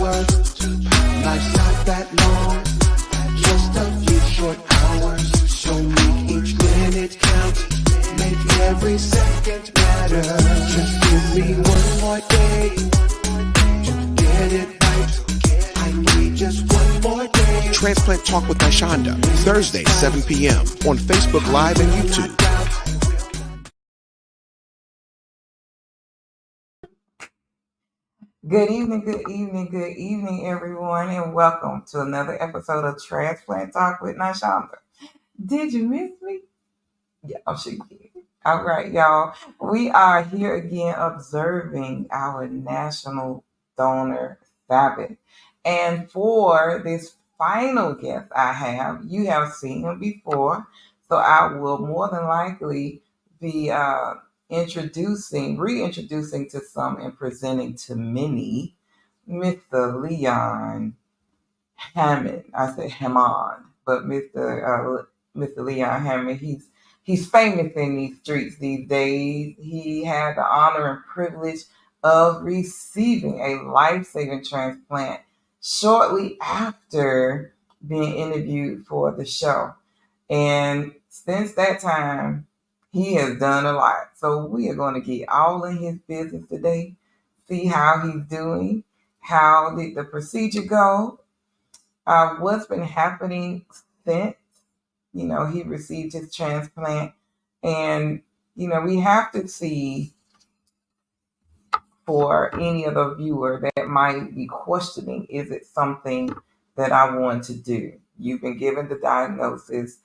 hours. Life's not that long, just a few short hours. So make each minute count, make every second matter. Just give me one more day to get it right. I need just one more day. Transplant Talk with Nyshonda, Thursday, 7 p.m. on Facebook Live and YouTube. Good evening, everyone, and welcome to another episode of Transplant Talk with Nyshonda. Did you miss me? Yeah, she did. All right, y'all. We are here again observing our National Donor Sabbath. And for this final guest I have, you have seen him before, so I will more than likely be reintroducing to some and presenting to many, Mr. Leon Hammond. I said Hammond, but Mr. Leon Hammond, he's famous in these streets these days. He had the honor and privilege of receiving a life-saving transplant shortly after being interviewed for the show. And since that time, he has done a lot. So we are going to get all in his business today, see how he's doing, how did the procedure go, what's been happening since, he received his transplant. And, we have to see, for any of the viewer that might be questioning, is it something that I want to do? You've been given the diagnosis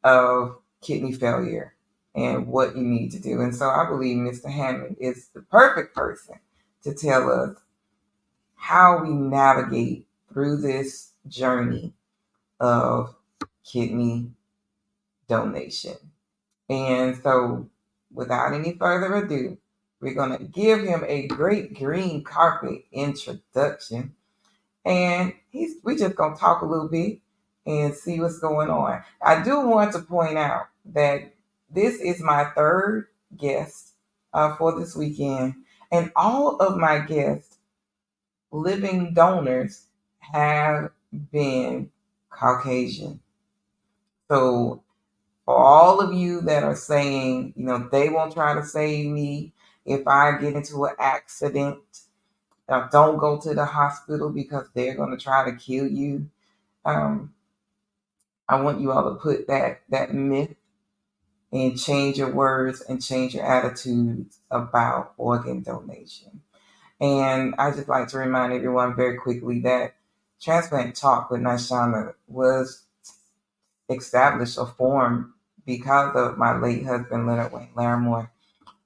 of kidney failure and what you need to do. And so I believe Mr. Hammond is the perfect person to tell us how we navigate through this journey of kidney donation. And so without any further ado, we're going to give him a great green carpet introduction. And we're just going to talk a little bit and see what's going on. I do want to point out that this is my third guest for this weekend. And all of my guests, living donors, have been Caucasian. So for all of you that are saying, they won't try to save me if I get into an accident, don't go to the hospital because they're going to try to kill you. I want you all to put that myth and change your words and change your attitudes about organ donation. And I just like to remind everyone very quickly that Transplant Talk with Nyshonda was established or formed because of my late husband, Leonard Wayne Larimore.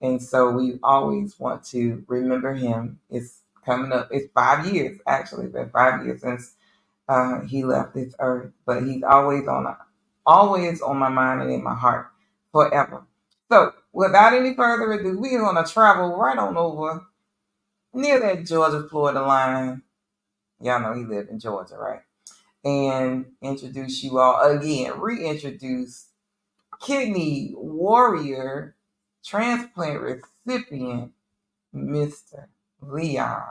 And so we always want to remember him. It's coming up. It's 5 years, actually. It's been 5 years since he left this earth. But he's always on my mind and in my heart forever. So without any further ado, we are going to travel right on over near that Georgia-Florida line. Y'all know he lived in Georgia, right? And introduce you all again, reintroduce kidney warrior, transplant recipient, Mr. Leon.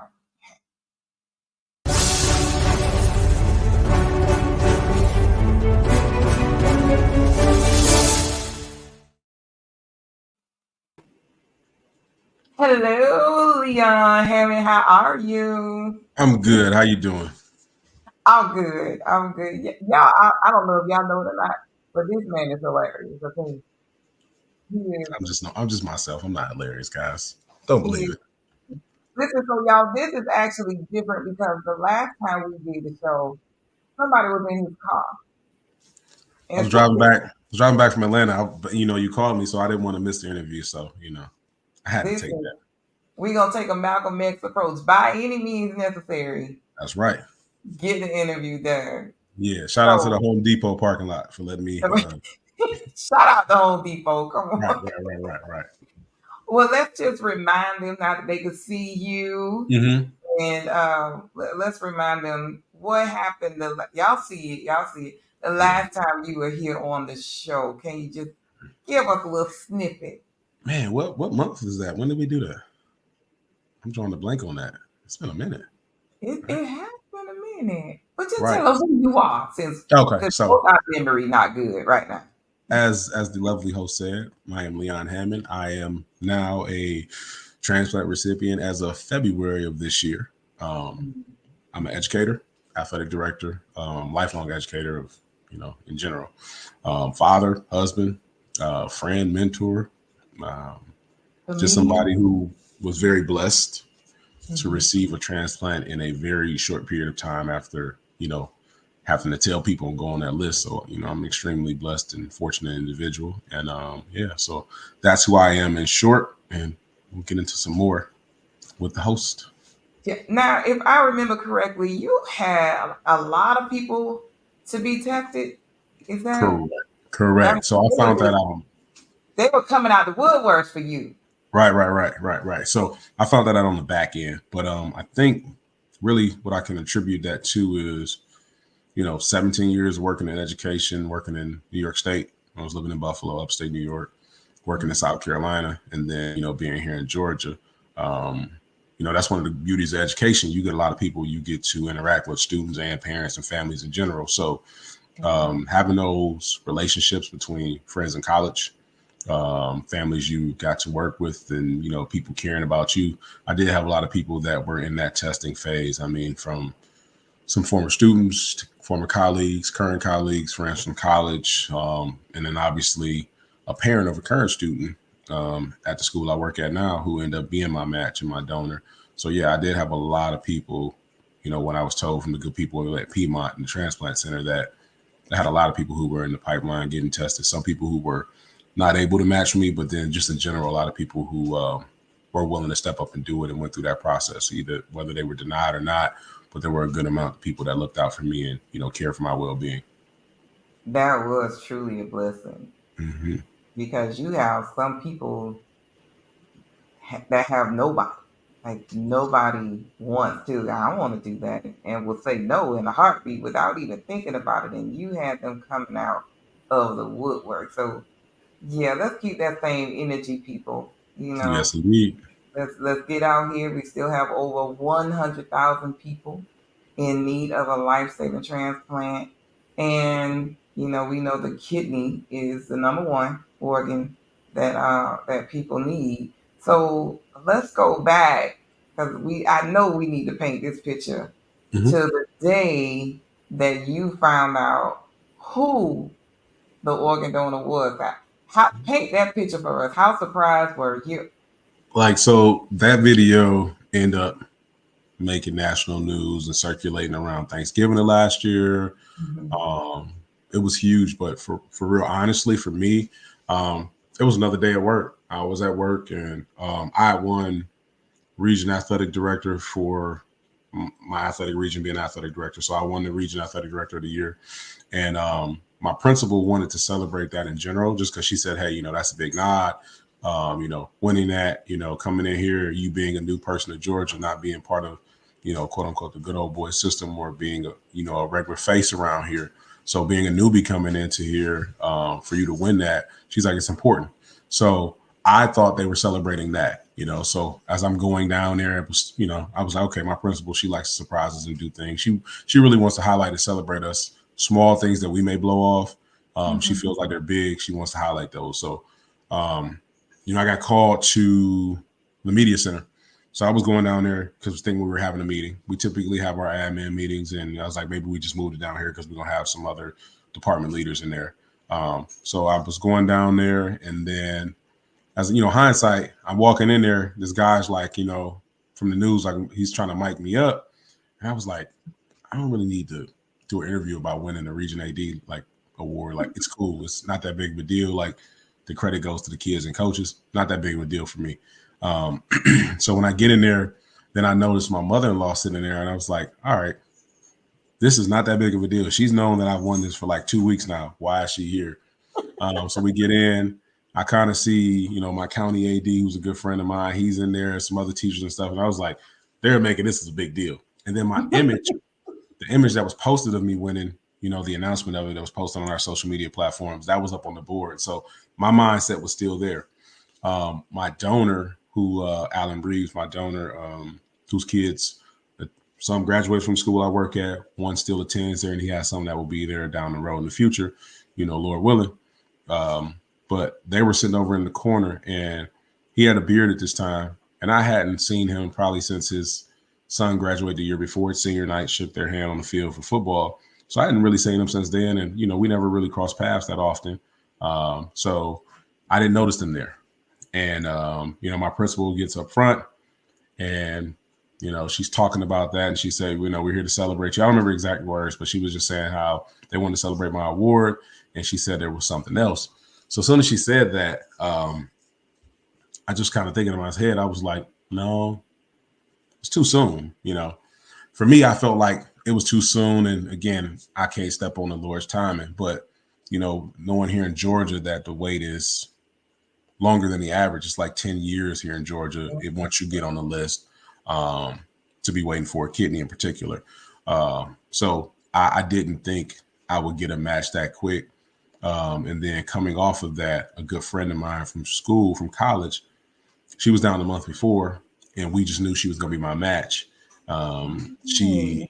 Hello, Leon Hammond. How are you? I'm good. How you doing? I'm good. Y'all, I don't know if y'all know it or not, but this man is hilarious. Okay, he is. I'm just myself. I'm not hilarious, guys. Don't believe it. Listen, so y'all, this is actually different because the last time we did the show, somebody was in his car. I was driving back from Atlanta. You called me, so I didn't want to miss the interview. So, I had to take that. We're going to take a Malcolm X approach by any means necessary. That's right. Get the interview done. Yeah. Shout out to the Home Depot parking lot for letting me. Shout out to Home Depot. Come on. Right. Well, let's just remind them now that they can see you. Mm-hmm. And let's remind them what happened. Y'all see it. The last time you were here on the show. Can you just give us a little snippet? Man, what month is that? When did we do that? I'm drawing a blank on that. It's been a minute. It has been a minute. But just Right. tell us who you are, since Okay. both So our memory not good right now. as the lovely host said, I am Leon Hammond. I am now a transplant recipient as of February of this year. Um, Mhm. I'm an educator, athletic director, lifelong educator of, in general, father, husband, friend, mentor, um, just Comedian. somebody who was very blessed to Mhm. receive a transplant in a very short period of time after, having to tell people and go on that list. So, I'm an extremely blessed and fortunate individual. And yeah, so that's who I am in short. And we'll get into some more with the host. Yeah. Now, if I remember correctly, you had a lot of people to be tested. Is that? Correct. I mean, Correct. So I found that out. they were coming out the woodworks for you. Right. So I found that out on the back end. But I think really what I can attribute that to is, 17 years working in education, working in New York State. I was living in Buffalo, upstate New York, working in South Carolina, and then, being here in Georgia. Um, that's one of the beauties of education. You get a lot of people you get to interact with, students and parents and families in general. So having those relationships between friends in college, families you got to work with, and people caring about you. I did have a lot of people that were in that testing phase. I mean, from some former students, to former colleagues, current colleagues, friends from college, and then obviously a parent of a current student at the school I work at now who ended up being my match and my donor. So yeah, I did have a lot of people. When I was told from the good people at Piedmont and the transplant center that I had a lot of people who were in the pipeline getting tested. Some people who were not able to match me, but then just in general, a lot of people who were willing to step up and do it and went through that process, either whether they were denied or not. But there were a good amount of people that looked out for me and cared for my well-being. That was truly a blessing Hmm. because you have some people that have nobody. Like nobody wants to. I don't want to do that, and will say no in a heartbeat without even thinking about it. And you had them coming out of the woodwork. So yeah, let's keep that same energy, people. Yes, indeed. Let's get out here. We still have over 100,000 people in need of a life-saving transplant. And we know the kidney is the number one organ that people need. So let's go back because I know we need to paint this picture to Hmm. the day that you found out who the organ donor was. How paint that picture for us? How surprised were you? Like, so that video ended up making national news and circulating around Thanksgiving of last year. Mhm. Um, it was huge, but for real, honestly, for me, it was another day at work. I was at work, and I had won region athletic director for my athletic region, being athletic director. So I won the region athletic director of the year, and my principal wanted to celebrate that in general, just because she said, "Hey, that's a big nod." Winning that, coming in here, you being a new person to Georgia, not being part of, quote unquote, the good old boy system, or being a regular face around here. So being a newbie coming into here, for you to win that, she's like, it's important. So I thought they were celebrating that, So as I'm going down there, it was, I was like, okay, my principal, she likes surprises and do things. She really wants to highlight and celebrate us. Small things that we may blow off. She Mhm. feels like they're big. She wants to highlight those. So, um, I got called to the media center. So I was going down there because I was thinking we were having a meeting. We typically have our admin meetings, and I was like, maybe we just moved it down here because we're gonna have some other department leaders in there. So I was going down there, and then, as hindsight, I'm walking in there. This guy's like, from the news, like he's trying to mic me up, and I was like, I don't really need to do an interview about winning the Region AD like award. Like, it's cool. It's not that big of a deal. Like, the credit goes to the kids and coaches. Not that big of a deal for me. Um, so when I get in there, then I noticed my mother-in-law sitting there, and I was like, all right, this is not that big of a deal. She's known that I've won this for like 2 weeks now. Why is she here? So we get in. I kind of see, my county AD, who's a good friend of mine. He's in there, some other teachers and stuff. And I was like, they're making this as a big deal. And then the image that was posted of me winning, the announcement of it that was posted on our social media platforms, that was up on the board. So my mindset was still there. My donor, who Alan Breves, my donor, whose kids, some graduated from school I work at, one still attends there, and he has some that will be there down the road in the future, Lord willing. But they were sitting over in the corner, and he had a beard at this time, and I hadn't seen him probably since his son graduated the year before. Senior night, shook their hand on the field for football. So I hadn't really seen him since then, and we never really crossed paths that often. So I didn't notice him there. And my principal gets up front, and she's talking about that, and she said, we're here to celebrate you. I don't remember exact words, but she was just saying how they wanted to celebrate my award, and she said there was something else. So as soon as she said that, I just kind of thinking in my head, I was like, no, it's too soon. For me, I felt like it was too soon. And again, I can't step on the Lord's timing, but knowing here in Georgia that the wait is longer than the average, it's like 10 years here in Georgia. Once you get on the list, to be waiting for a kidney in particular. So I didn't think I would get a match that quick. And then coming off of that, a good friend of mine from college, she was down the month before, and we just knew she was going to be my match. I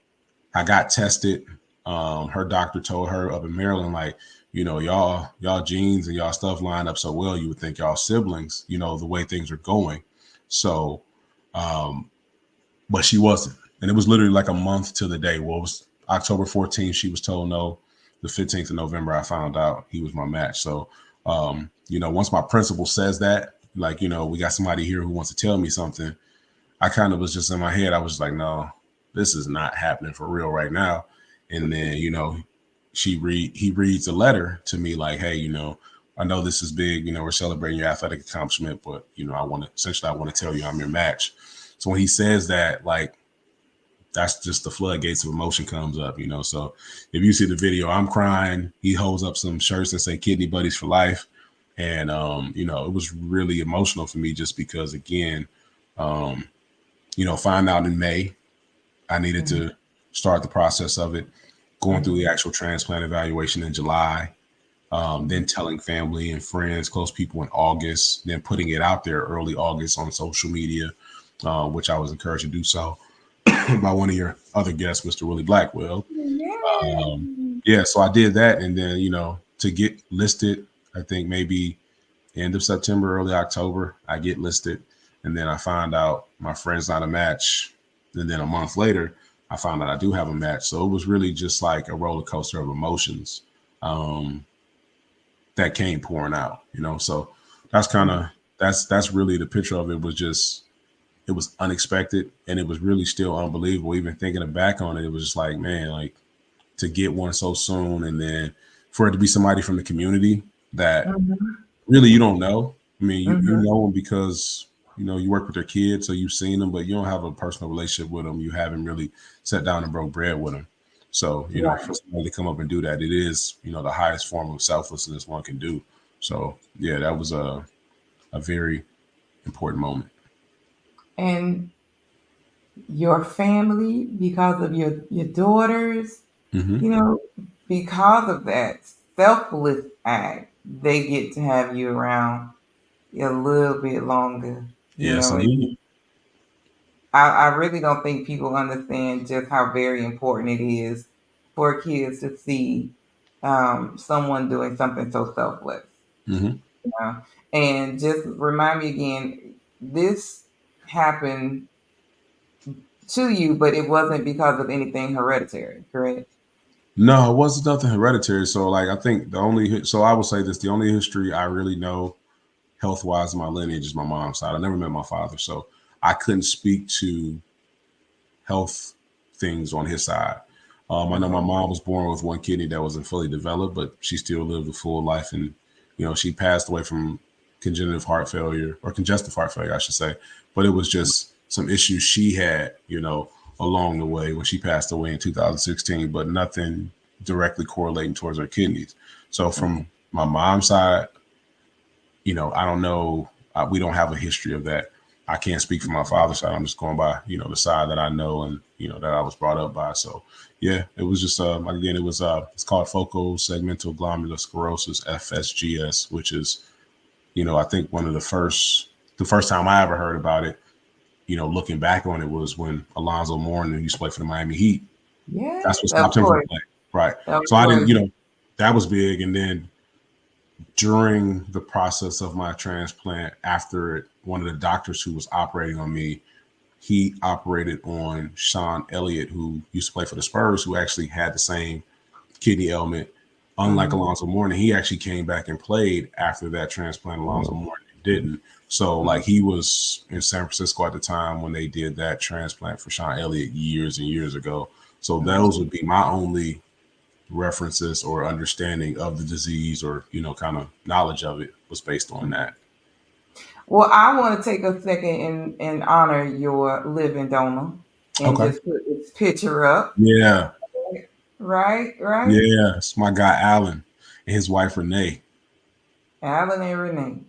got tested. Her doctor told her up in Maryland, like, y'all genes and y'all stuff line up so well, you would think y'all siblings, the way things are going. So, but she wasn't. And it was literally like a month to the day. Well, it was October 14th. She was told no. The 15th of November, I found out he was my match. So, once my principal says that, like, we got somebody here who wants to tell me something, I kind of was just in my head. I was like, no, this is not happening for real right now. And then, he reads a letter to me like, hey, I know this is big. We're celebrating your athletic accomplishment, but, I want to tell you I'm your match. So when he says that, like, that's just the floodgates of emotion comes up, So if you see the video, I'm crying. He holds up some shirts that say Kidney Buddies for Life. And, it was really emotional for me just because, again, find out in May, I needed to start the process of it, going through the actual transplant evaluation in July, then telling family and friends, close people in August, then putting it out there early August on social media, which I was encouraged to do so by one of your other guests, Mr. Willie Blackwell. So I did that. And then, to get listed, I think maybe end of September, early October, I get listed. And then I find out my friend's not a match. And then a month later, I found out I do have a match. So it was really just like a roller coaster of emotions that came pouring out, So that's that's really the picture of it. It was unexpected, and it was really still unbelievable. Even thinking back on it, it was just like, man, like to get one so soon, and then for it to be somebody from the community that really you don't know. I mean, you know them because you work with their kids, so you've seen them, but you don't have a personal relationship with them. You haven't really sat down and broke bread with them. So for somebody to come up and do that, it is the highest form of selflessness one can do. So yeah, that was a very important moment. And your family, because of your daughters, because of that selfless act, they get to have you around a little bit longer. I really don't think people understand just how very important it is for kids to see someone doing something so selfless. And just remind me again, this happened to you, but it wasn't because of anything hereditary, correct? No, it wasn't nothing hereditary. So like, I think I will say this, the only history I really know health-wise in my lineage is my mom's side. I never met my father, so I couldn't speak to health things on his side. I know my mom was born with one kidney that wasn't fully developed, but she still lived a full life. And, she passed away from congestive heart failure, I should say. But it was just some issues she had, along the way when she passed away in 2016, but nothing directly correlating towards her kidneys. So from my mom's side, I don't know. We don't have a history of that. I can't speak for my father's side. I'm just going by, the side that I know and, that I was brought up by. So, yeah, it was just, again, it was, it's called focal segmental glomerular sclerosis, FSGS, which is, I think the first time I ever heard about it, looking back on it was when Alonzo Mourning used to play for the Miami Heat. Yeah, That's what of stopped him from course, playing. Right. of So I didn't, course. that was big. And then during the process of my transplant, after it, one of the doctors who was operating on me, he operated on Sean Elliott, who used to play for the Spurs, who actually had the same kidney ailment. Unlike Mhm. Alonzo Mourning, he actually came back and played after that transplant. Alonzo Mourning didn't. So, like, he was in San Francisco at the time when they did that transplant for Sean Elliott years and years ago. So those would be my only references or understanding of the disease, or kind of knowledge of it, was based on that. Well, I want to take a second and honor your living donor and Okay. just put its picture up. Yeah. Right, right. Yeah. It's my guy Alan and his wife Renee. Alan and Renee.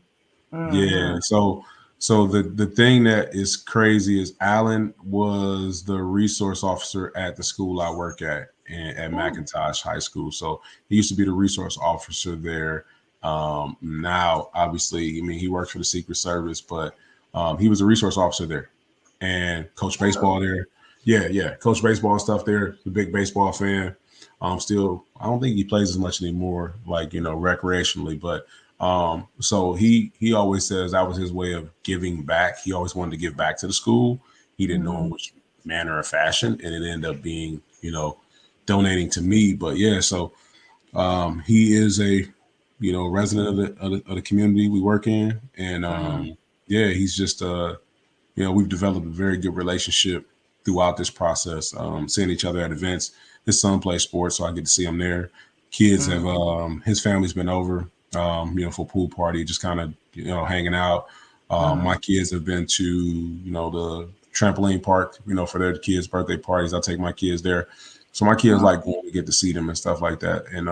Mm-hmm. Yeah. So the thing that is crazy is Alan was the resource officer at the school I work at McIntosh High School. So he used to be the resource officer there. Now, obviously, I mean, he works for the Secret Service, but he was a resource officer there and coach baseball there. Yeah, yeah, coach baseball and stuff there. The big baseball fan. Still, I don't think he plays as much anymore, like recreationally. But so he always says that was his way of giving back. He always wanted to give back to the school. He didn't know in Mm-hmm. which manner or fashion, and it ended up being donating to me. But yeah, so he is a resident of the community we work in, and Mm-hmm. yeah, he's just we've developed a very good relationship throughout this process. Seeing each other at events. His son plays sports, so I get to see him there. Kids have his family's been over, for a pool party, just kind of hanging out. Mm-hmm. My kids have been to the trampoline park, for their kids' birthday parties. I take my kids there, so my kids like going to get to see them and stuff like that. And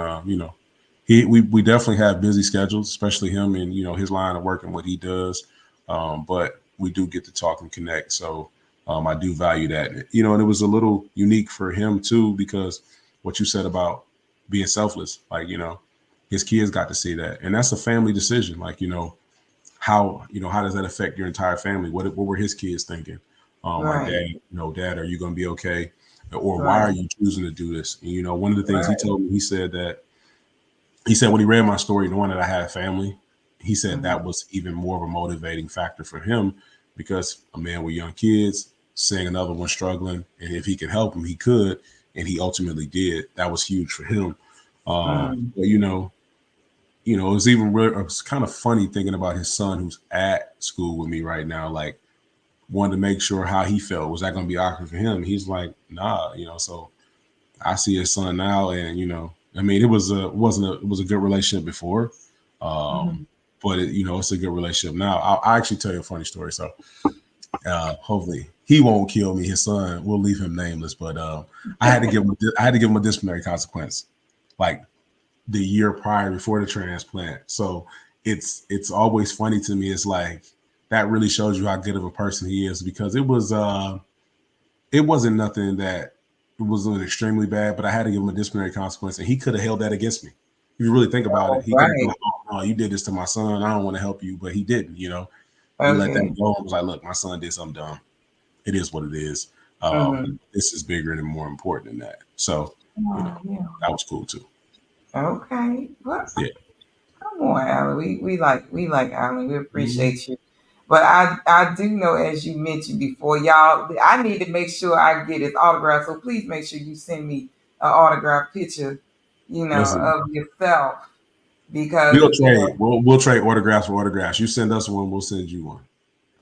we definitely have busy schedules, especially him and his line of work and what he does. But we do get to talk and connect. So I do value that. And it was a little unique for him too, because what you said about being selfless, like, his kids got to see that. And that's a family decision. Like, how does that affect your entire family? What were his kids thinking? Like, Right, dad, are you going to be okay? Or why are right, you choosing to do this? And, one of the things he right. told me, he said when he read my story, knowing that I had a family, he said Mm-hmm. that was even more of a motivating factor for him, because a man with young kids, seeing another one struggling, and if he could help him, he could, and he ultimately did. That was huge for him. Mm-hmm. But it was even it was kind of funny thinking about his son who's at school with me right now, like wanted to make sure how he felt. Was that going to be awkward for him? He's like, nah, so I see his son now, and I mean, it was a good relationship before, Mm-hmm. but it's a good relationship now. I'll actually tell you a funny story. So hopefully he won't kill me. His son, we'll leave him nameless, but I had to give him a disciplinary consequence, like the year prior before the transplant. So it's always funny to me. It's like that really shows you how good of a person he is, because it wasn't nothing that it was extremely bad, but I had to give him a disciplinary consequence, and he could have held that against me. If you really think about it, Oh, he could have been right. like, "Oh, no, you did this to my son. I don't want to help you," but he didn't. He let that Okay. go and was like, "Look, my son did something dumb. It is what it is. Mm-hmm. This is bigger and more important than that." So, Oh, yeah. that was cool too. Okay. Well, Yeah. come on, Alan. We like Alan. We Mhm. appreciate you. But I do know, as you mentioned before, y'all, I need to make sure I get his autograph. So please make sure you send me an autograph picture, Listen, of yourself, because we'll trade. We'll trade autographs for autographs. You send us one, we'll send you one.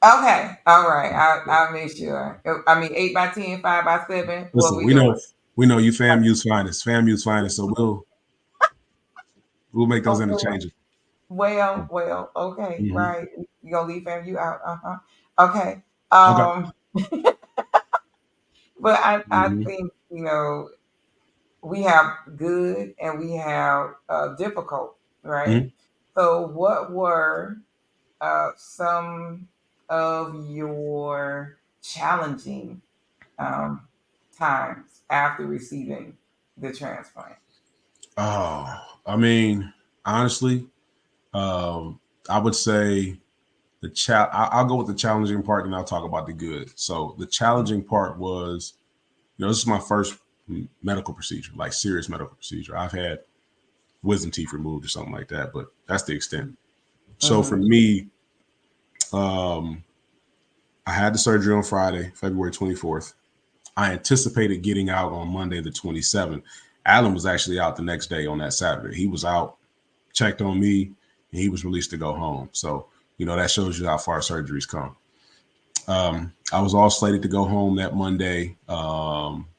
okay, all right, I'll make sure. I mean, 8 by 10, 5 by 7. What Listen, we doing? we know you FAMU's finest. So we'll make those Oh, well, interchanges. well, okay, Hmm. right. You gonna leave fam you out? Okay. Okay. But I Hmm. think we have good and we have difficult, right? Hmm. So, what were some of your challenging um, times after receiving the transplant? Oh, I mean, honestly, um, I would say I'll go with the challenging part, and I'll talk about the good. So the challenging part was, this is my first medical procedure, like serious medical procedure. I've had wisdom teeth removed or something like that, but that's the extent. So for me, I had the surgery on Friday, February 24th. I anticipated getting out on Monday, the 27th. Alan was actually out the next day on that Saturday. He was out, checked on me, and he was released to go home. So, that shows you how far surgeries come. I was all slated to go home that Monday.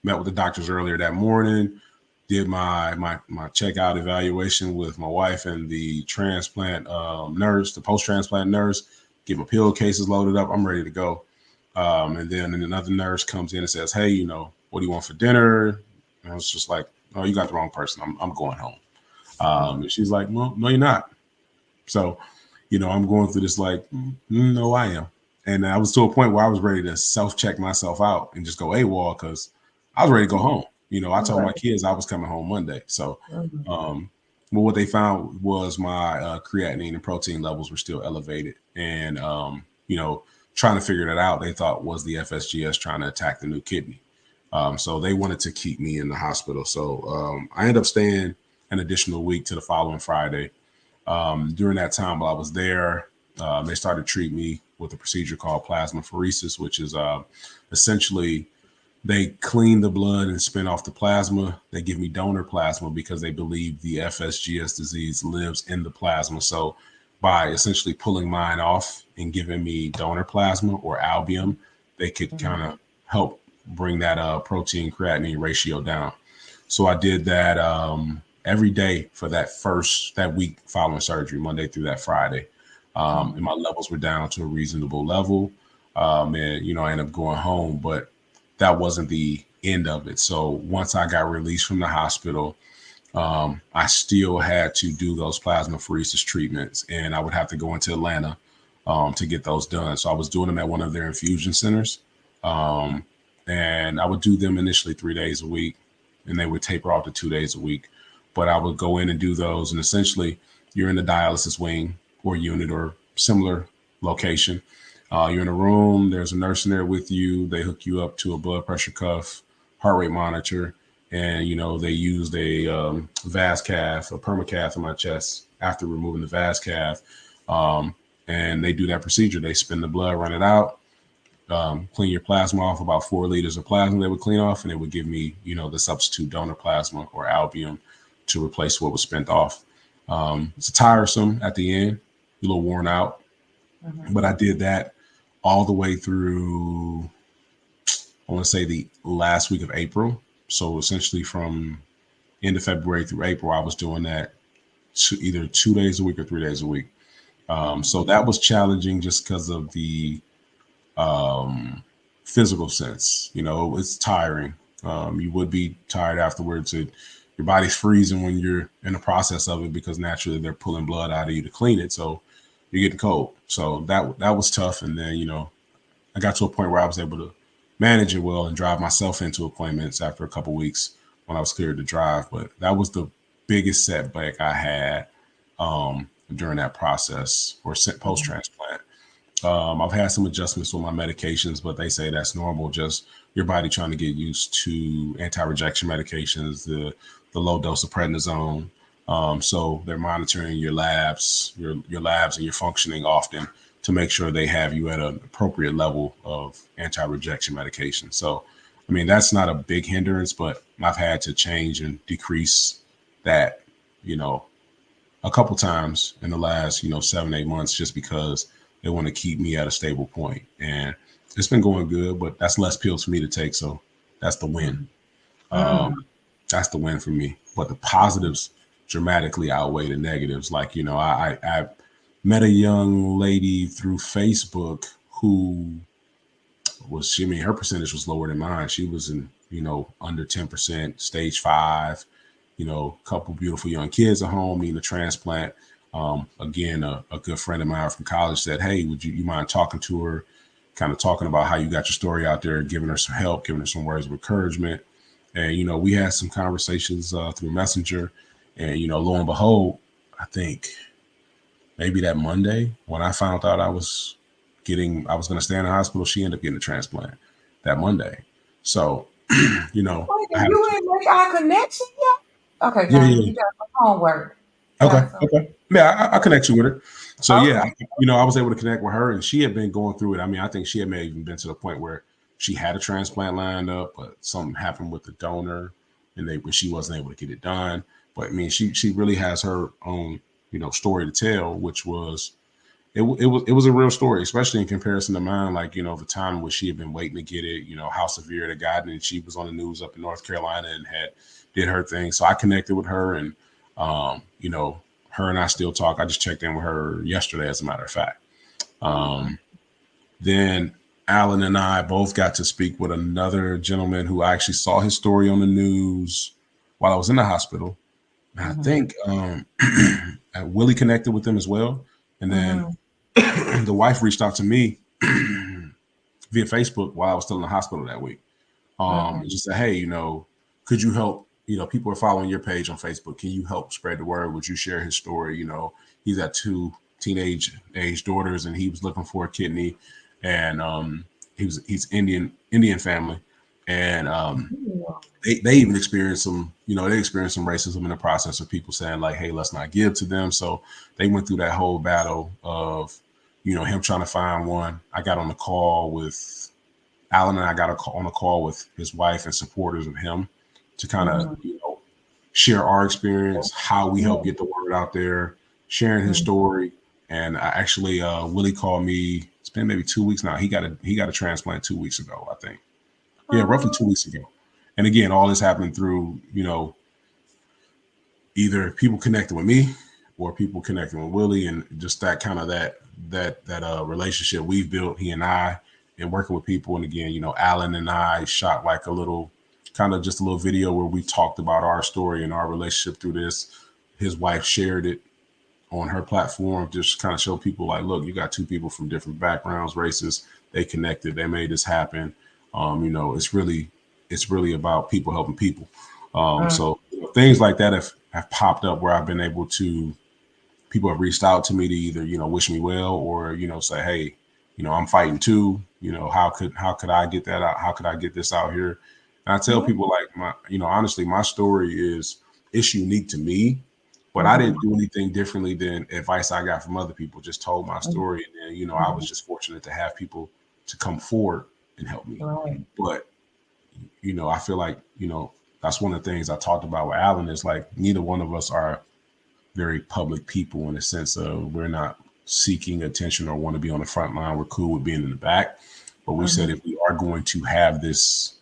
Met with the doctors earlier that morning. Did my checkout evaluation with my wife and the transplant nurse, the post-transplant nurse. Get my pill cases loaded up. I'm ready to go. And then another nurse comes in and says, "Hey, what do you want for dinner?" And I was just like, "Oh, you got the wrong person. I'm going home." And she's like, "Well, no, you're not." So, I'm going through this like, no, I am. And I was to a point where I was ready to self-check myself out and just go AWOL because I was ready to go home. I told my kids I was coming home Monday. So, but what they found was my creatinine and protein levels were still elevated. And, trying to figure that out, they thought was the FSGS trying to attack the new kidney. So they wanted to keep me in the hospital. So I ended up staying an additional week to the following Friday. During that time while I was there, they started treating me with a procedure called plasmapheresis, which is essentially they clean the blood and spin off the plasma. They give me donor plasma because they believe the FSGS disease lives in the plasma. So by essentially pulling mine off and giving me donor plasma or albumin, they could kind of help bring that protein creatinine ratio down. So I did that every day for that week following surgery, Monday through that Friday. And my levels were down to a reasonable level. And, I ended up going home, but that wasn't the end of it. So once I got released from the hospital, I still had to do those plasmapheresis treatments, and I would have to go into Atlanta to get those done. So I was doing them at one of their infusion centers, and I would do them initially 3 days a week, and they would taper off to 2 days a week. But I would go in and do those, and essentially you're in the dialysis wing or unit or similar location. You're in a room, there's a nurse in there with you. They hook you up to a blood pressure cuff, heart rate monitor, and, they used a vas cath, a permacath in my chest after removing the vas cath. And they do that procedure. They spin the blood, run it out, clean your plasma off, about 4 liters of plasma they would clean off, and they would give me, the substitute donor plasma or albumin to replace what was spent off. It's tiresome at the end, a little worn out, but I did that all the way through, I want to say the last week of April. So essentially from end of February through April, I was doing that either 2 days a week or 3 days a week. So that was challenging just because of the physical sense. It's tiring. You would be tired afterwards. Your body's freezing when you're in the process of it because naturally they're pulling blood out of you to clean it. So you're getting cold. So that was tough. And then, I got to a point where I was able to manage it well and drive myself into appointments after a couple of weeks when I was cleared to drive. But that was the biggest setback I had during that process or post-transplant. I've had some adjustments with my medications, but they say that's normal. Just your body trying to get used to anti-rejection medications, the low dose of prednisone. So they're monitoring your labs and your functioning often to make sure they have you at an appropriate level of anti-rejection medication. So, that's not a big hindrance, but I've had to change and decrease that, a couple times in the last, 7-8 months, just because they want to keep me at a stable point. And it's been going good, but that's less pills for me to take. So that's the win. That's the win for me. But the positives dramatically outweigh the negatives. Like, I met a young lady through Facebook who was, her percentage was lower than mine. She was in, under 10%, stage 5, a couple beautiful young kids at home, needing a transplant. Again, a good friend of mine from college said, "Hey, would you mind talking to her?" Kind of talking about how you got your story out there, giving her some help, giving her some words of encouragement. And, we had some conversations through Messenger, and, lo and behold, I think maybe that Monday when I found out I was going to stay in the hospital. She ended up getting a transplant that Monday. So, Wait, I and had you didn't make our connection yet? Okay, yeah, now yeah. you got some homework. Okay, Got some. okay. Yeah, I connect you with her. So yeah, Okay. I was able to connect with her, and she had been going through it. I mean, I think she had may even been to the point where she had a transplant lined up, but something happened with the donor, and she wasn't able to get it done. But I mean, she really has her own story to tell, which was it was a real story, especially in comparison to mine. Like the time where she had been waiting to get it, how severe it had gotten, and she was on the news up in North Carolina and had did her thing. So I connected with her, and her and I still talk. I just checked in with her yesterday, as a matter of fact. Then Alan and I both got to speak with another gentleman who I actually saw his story on the news while I was in the hospital. And I Mm-hmm. think Willie connected with them as well. And then Mm-hmm. the wife reached out to me via Facebook while I was still in the hospital that week. Mm-hmm. And just said, hey, could you help? People are following your page on Facebook. Can you help spread the word? Would you share his story? He's got two teenage age daughters, and he was looking for a kidney, and he's Indian family, and they even experienced they experienced some racism in the process of people saying like, hey, let's not give to them. So they went through that whole battle of him trying to find one. I got on the call with Alan, and I got on a call with his wife and supporters of him to kind of Mm-hmm. share our experience, how we help get the word out there, sharing his Mm-hmm. story. And I actually Willie called me. It's been maybe 2 weeks now. He got a transplant 2 weeks ago, I think. Yeah, roughly 2 weeks ago. And again, all this happened through either people connecting with me or people connecting with Willie, and just that kind of that relationship we've built, he and I, and working with people. And again, Alan and I shot like a little kind of just a little video where we talked about our story and our relationship through this. His wife shared it on her platform, just kind of show people like, look, you got two people from different backgrounds, races, they connected, they made this happen. It's really about people helping people. So things like that have popped up where I've been able to, people have reached out to me to either, wish me well, or, say, hey, I'm fighting too. How could I get that out? How could I get this out here? And I tell people like honestly, my story it's unique to me, but I Mm-hmm. didn't do anything differently than advice I got from other people. Just told my story, and then I was just fortunate to have people to come forward and help me. Right. But I feel like that's one of the things I talked about with Alan is like neither one of us are very public people in the sense of we're not seeking attention or want to be on the front line. We're cool with being in the back, but we said Mm-hmm. if we are going to have this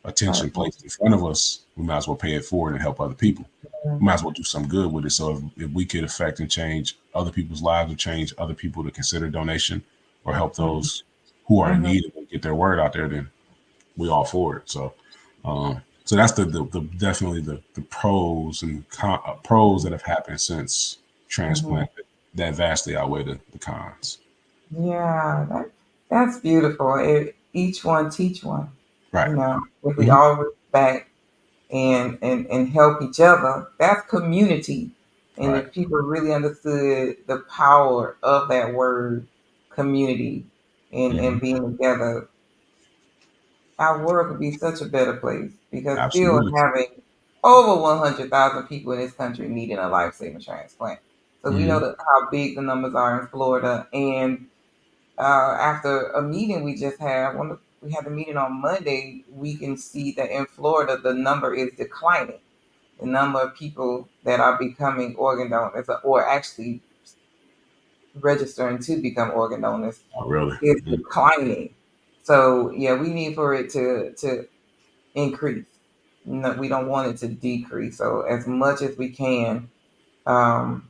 attention Platform. placed in front of us, we might as well pay it forward and help other people. We might as well do some good with it. So if we could affect and change other people's lives or change other people to consider donation or help Mm-hmm. those who are in Mm-hmm. need and get their word out there, then we all for it. So that's the definitely the pros and pros that have happened since Mm-hmm. transplant that vastly outweigh the cons. Yeah, that's beautiful. Each one teach one. Right. If we Mhm. all respect and help each other, that's community. And Right. if people really understood the power of that word community and Hmm. being together, our world could be such a better place because still Absolutely. having over 100,000 people in this country needing a life-saving transplant. So we know Hmm. that how big the numbers are in Florida. And after a meeting we just had, we had a meeting on Monday, we can see that in Florida, the number is declining. The number of people that are becoming organ donors or actually registering to become organ donors Oh, really? is Mm. declining. So yeah, we need for it to increase. No, we don't want it to decrease. So as much as we can, um,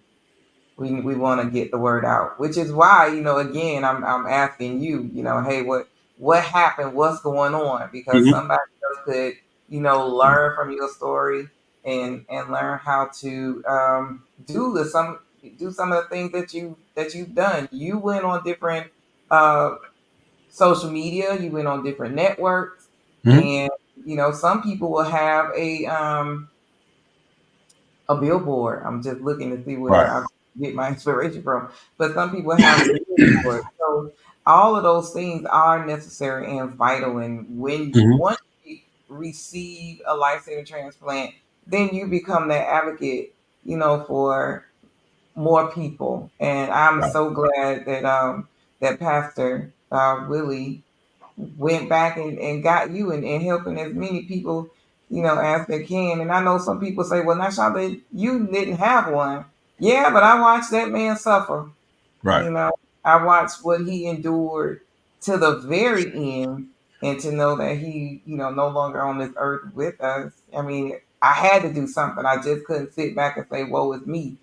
we want to get the word out. Which is why again, I'm asking you, hey, what happened? What's going on? Because Mhm. somebody else could learn from your story and learn how to do some of the things that you've done. You went on different uh, social media. You went on different networks, Mhm. and some people will have a billboard. I'm just looking to see Right. where. get my inspiration from. But some people have a need for it. So all of those things are necessary and vital. And when Hmm. once you receive a life-saving transplant, then you become that advocate, for more people. And I'm Right. so glad that that Pastor Willie went back and got you and helping as many people, as they can. And I know some people say, well, not Shonda, you didn't have one. Yeah, but I watched that man suffer. Right. You know, I watched what he endured to the very end, and to know that he, no longer on this earth with us. I mean, I had to do something. I just couldn't sit back and say, woe is me,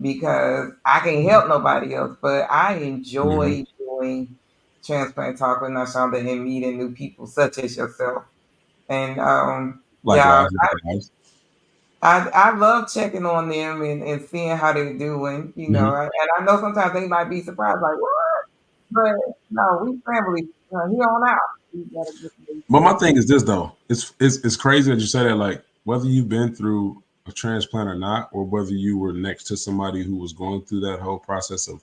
because I can't help nobody else. But I Hmm. enjoy doing transplant talk with Nashonda and meeting new people such as yourself. And yeah, Likewise. Likewise. I love checking on them and seeing how they're doing, Hmm. and I know sometimes they might be surprised, like, what? But no, we family. Here on out. We gotta get to But my know. thing is this though. It's crazy that you say that. Like whether you've been through a transplant or not, or whether you were next to somebody who was going through that whole process of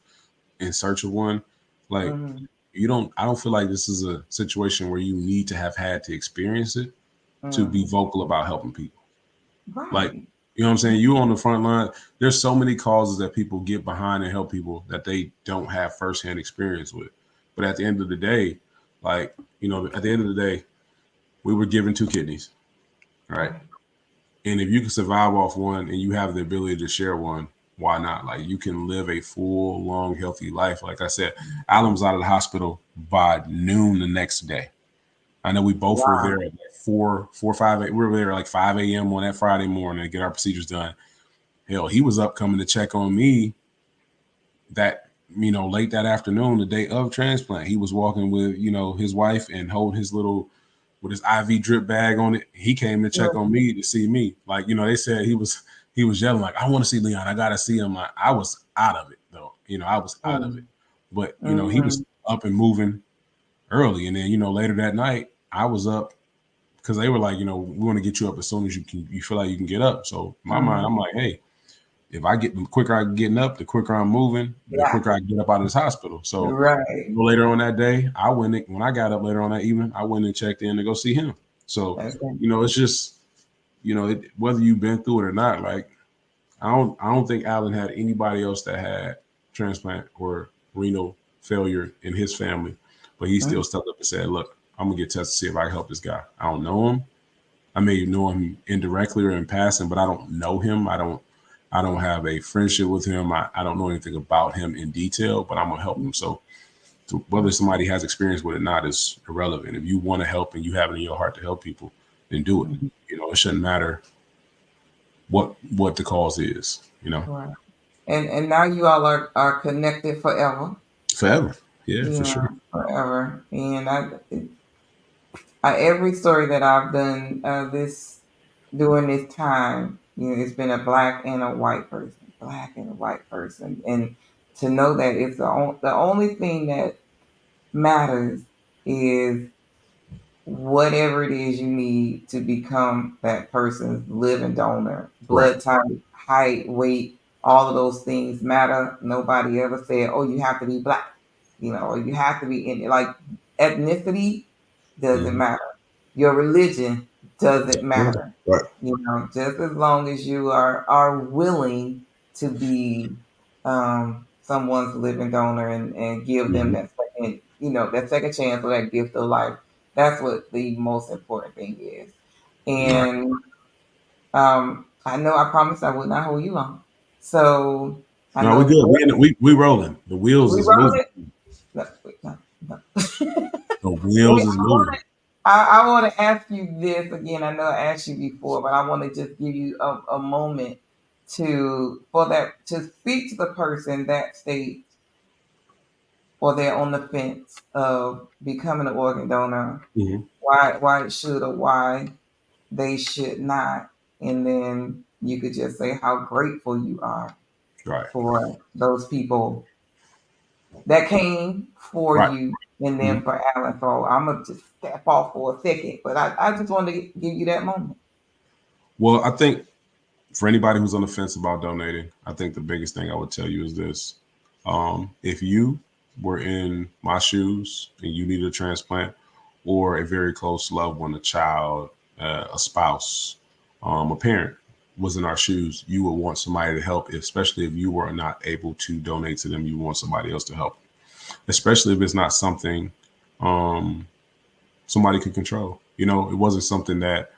in search of one, like Mm-hmm. you don't. I don't feel like this is a situation where you need to have had to experience it to be Mm-hmm. vocal about helping people. Like, Right. you know what I'm saying? You on the front line. There's so many causes that people get behind and help people that they don't have firsthand experience with. But at the end of the day, like, at the end of the day, we were given two kidneys, right? Right. And if you can survive off one and you have the ability to share one, why not? Like you can live a full, long, healthy life. Like I said, Alan was out of the hospital by noon the next day. I know we both were Wow. there at like 5. We were there like 5 a.m. on that Friday morning to get our procedures done. Hell, he was up coming to check on me that late that afternoon, the day of transplant. He was walking with his wife and holding his little with his IV drip bag on it. He came to check on me to see me. Like they said he was yelling like, I want to see Leon. I gotta see him. Like I was out of it though. I was out of it. But he Mm-hmm. was up and moving early, and then later that night I was up because they were like, we want to get you up as soon as you feel like you can get up. So in my mind, Mm-hmm. I'm like, hey, if I get the quicker I'm getting up, the quicker I'm moving, the Yeah. quicker I get up out of this hospital. So Right. later on that day, when I got up later on that evening, I went and checked in to go see him. So, Okay. it's just, whether you've been through it or not, like I don't think Alan had anybody else that had transplant or renal failure in his family, but he Mm-hmm. still stepped up and said, look, I'm gonna get tested to see if I can help this guy. I don't know him. I may know him indirectly or in passing, but I don't know him. I don't have a friendship with him. I don't know anything about him in detail, but I'm gonna help him. So whether somebody has experience with it or not is irrelevant. If you want to help and you have it in your heart to help people, then do it. Mm-hmm. It shouldn't matter what the cause is. Right. And now you all are connected forever. Forever. Yeah, for sure. Forever. And every story that I've done this during this time, it's been a black and a white person, black and a white person, and to know that it's the only thing that matters is whatever it is you need to become that person's living donor. Right. Blood type, height, weight, all of those things matter. Nobody ever said, oh, you have to be black, or you have to be in like ethnicity doesn't Mm-hmm. matter. Your religion doesn't matter. Right. Just as long as you are willing to be someone's living donor and give them Mm-hmm. that second chance or that gift of life. That's what the most important thing is. Right. And I know I promised I would not hold you long. So I No, we know good. We rolling. The wheels we is wrote moving. it. No, wait, no, no. The Wait, wheels is moving. I want to ask you this again. I know I asked you before, but I want to just give you a moment to speak to the person that state or they're on the fence of becoming an organ donor. Mm-hmm. Why it should or why they should not, and then you could just say how grateful you are Right. for those people that came for Right. you, and Mm-hmm. then for Alan. So I'm gonna just step off for a second, but I just wanted to give you that moment. Well, I think For anybody who's on the fence about donating, I think the biggest thing I would tell you is this. If you were in my shoes and you needed a transplant, or a very close loved one, a child, a spouse, a parent was in our shoes, you would want somebody to help, especially if you were not able to donate to them. You want somebody else to help, especially if it's not something somebody could control. It wasn't something that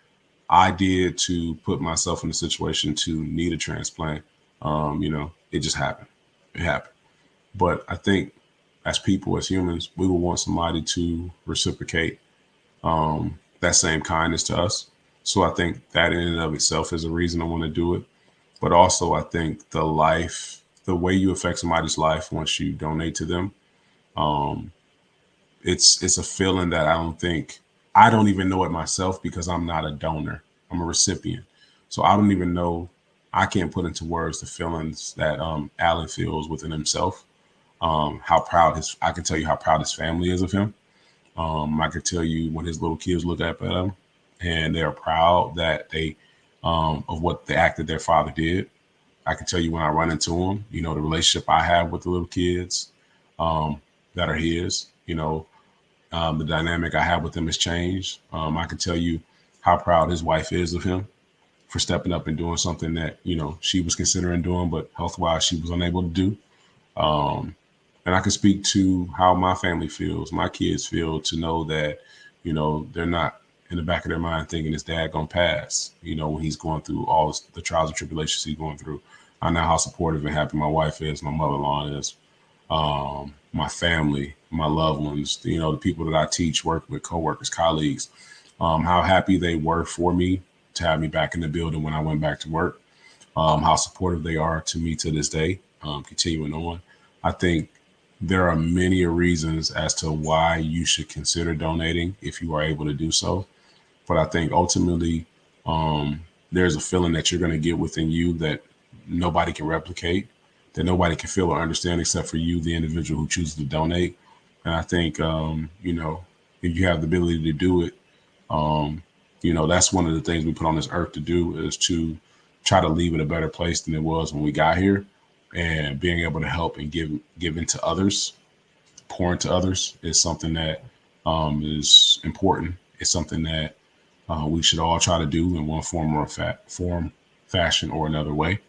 I did to put myself in a situation to need a transplant. It just happened. It happened. But I think as people, as humans, we would want somebody to reciprocate that same kindness to us. So I think that in and of itself is a reason I want to do it. But also, I think the way you affect somebody's life once you donate to them, it's a feeling that I don't even know it myself because I'm not a donor. I'm a recipient. So I don't even know. I can't put into words the feelings that Alan feels within himself. I can tell you how proud his family is of him. I could tell you when his little kids look up at him and they're proud that they of what the act that their father did. I can tell you when I run into him, the relationship I have with the little kids that are his, the dynamic I have with him has changed. I can tell you how proud his wife is of him for stepping up and doing something that, she was considering doing, but health-wise she was unable to do. And I can speak to how my family feels, my kids feel, to know that, they're not in the back of their mind thinking his dad gonna pass, when he's going through all the trials and tribulations he's going through. I know how supportive and happy my wife is, my mother-in-law is, my family, my loved ones, the people that I teach, work with, coworkers, colleagues, how happy they were for me to have me back in the building when I went back to work, how supportive they are to me to this day, continuing on. I think there are many reasons as to why you should consider donating if you are able to do so. But I think ultimately there's a feeling that you're going to get within you that nobody can replicate, that nobody can feel or understand except for you, the individual who chooses to donate. And I think, if you have the ability to do it, that's one of the things we put on this earth to do, is to try to leave it a better place than it was when we got here. And being able to help and give into others, pour into others, is something that is important. It's something that we should all try to do in one form or fashion or another way.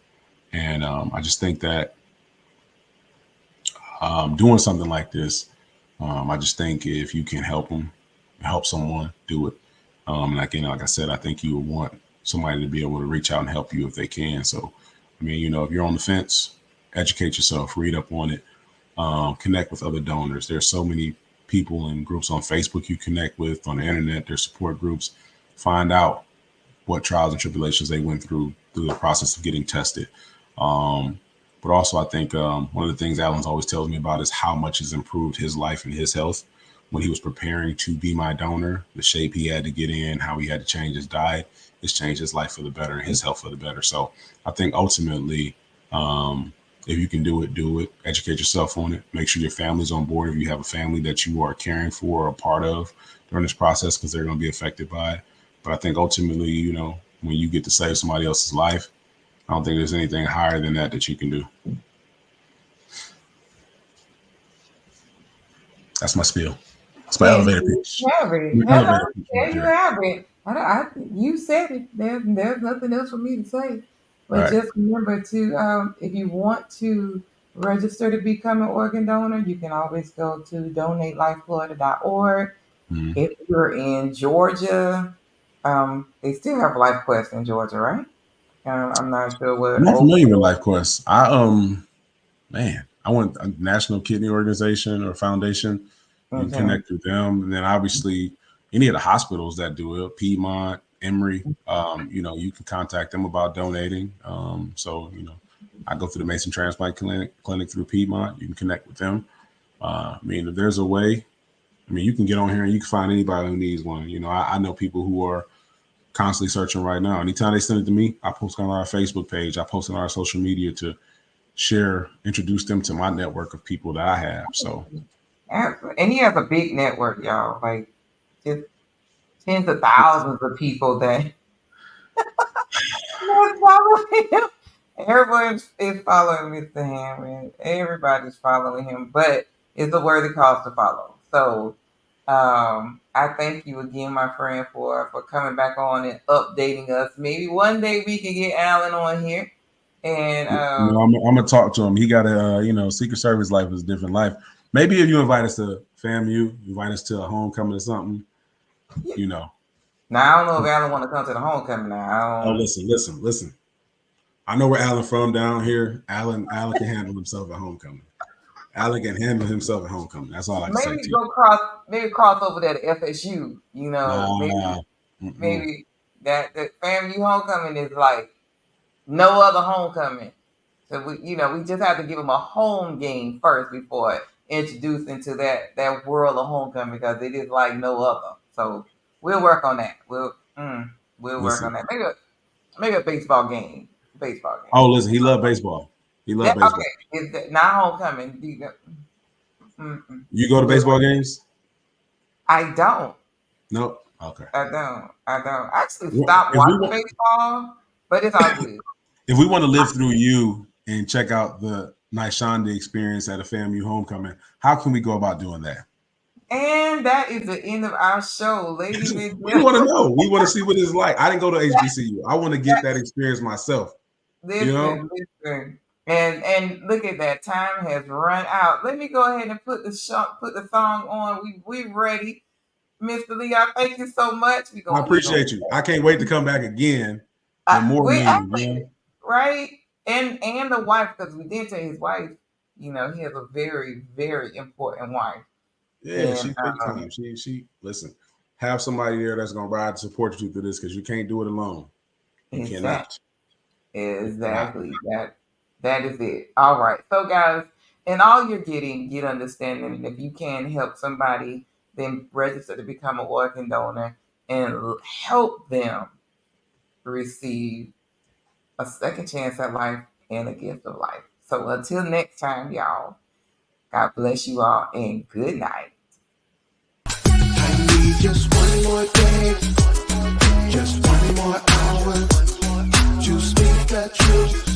And I just think that doing something like this, I just think if you can help someone, do it. And again, like I said, I think you would want somebody to be able to reach out and help you if they can. So, if you're on the fence, educate yourself, read up on it, connect with other donors. There's so many people and groups on Facebook you connect with, on the internet. There's support groups. Find out what trials and tribulations they went through the process of getting tested. But also, I think one of the things Alan's always tells me about is how much has improved his life and his health when he was preparing to be my donor. The shape he had to get in, how he had to change his diet, it's changed his life for the better and his health for the better. So I think ultimately, if you can do it, educate yourself on it, make sure your family's on board. If you have a family that you are caring for or a part of during this process, because they're going to be affected by it. But I think ultimately, when you get to save somebody else's life, I don't think there's anything higher than that you can do. That's my spiel. It's my elevator pitch. You have it. You said it. There's nothing else for me to say. But just remember to, if you want to register to become an organ donor, you can always go to donatelifeflorida.org. Mm-hmm. If you're in Georgia, they still have LifeQuest in Georgia, right? I'm not sure what. I'm not familiar with LifeQuest. I went a National Kidney Organization or Foundation. You can connect with them, and then obviously any of the hospitals that do it, Piedmont, Emory, you can contact them about donating. I go through the Mason Transplant Clinic through Piedmont. You can connect with them. If there's a way, you can get on here and you can find anybody who needs one. I know people who are constantly searching right now. Anytime they send it to me, I post on our Facebook page. I post on our social media to introduce them to my network of people that I have. So, and he has a big network, y'all. Like just tens of thousands of people that Let's follow him. Everyone is following Mr. Hammond. Everybody's following him, but it's a worthy cause to follow. So I thank you again, my friend, for coming back on and updating us. Maybe one day we can get Alan on here. And I'm gonna talk to him. He got a Secret Service life is a different life. Maybe if you invite us to FAMU, invite us to a homecoming or something, Now I don't know if Alan want to come to the homecoming now. Oh, listen. I know where Alan from down here. Alan can handle himself at homecoming. Alan can handle himself at homecoming. That's all I can say to you. Maybe cross over there to FSU. Maybe that FAMU homecoming is like no other homecoming. So we just have to give them a home game first before introducing to that world of homecoming, because it is like no other. So we'll work on that. We'll work on that. Maybe a baseball game. Oh, listen, he loved baseball. Baseball. Okay, it's not homecoming. You go to baseball games? I don't. Nope. Okay. I don't. I actually stopped watching baseball, but it's all good. If we want to live through you and check out the Nyshonda experience at a FAMU homecoming, how can we go about doing that? And that is the end of our show, ladies and gentlemen. We want to know. We want to see what it's like. I didn't go to HBCU. I want to get that experience myself. Listen. And look at that. Time has run out. Let me go ahead and put the song on. We ready. Mr. Lee, I thank you so much. I appreciate you. I can't wait to come back again. Right? And the wife, because we did tell his wife, he has a very, very important wife. Yeah, she's big time. She listen, have somebody there that's gonna ride and support you through this, because you can't do it alone. You cannot. Exactly. That is it. All right. So guys, and all you're getting, get understanding. And if you can help somebody, then register to become an organ donor and help them receive a second chance at life and a gift of life. So until next time, y'all, God bless you all and good night. I need just one more day, just one more hour to speak the truth.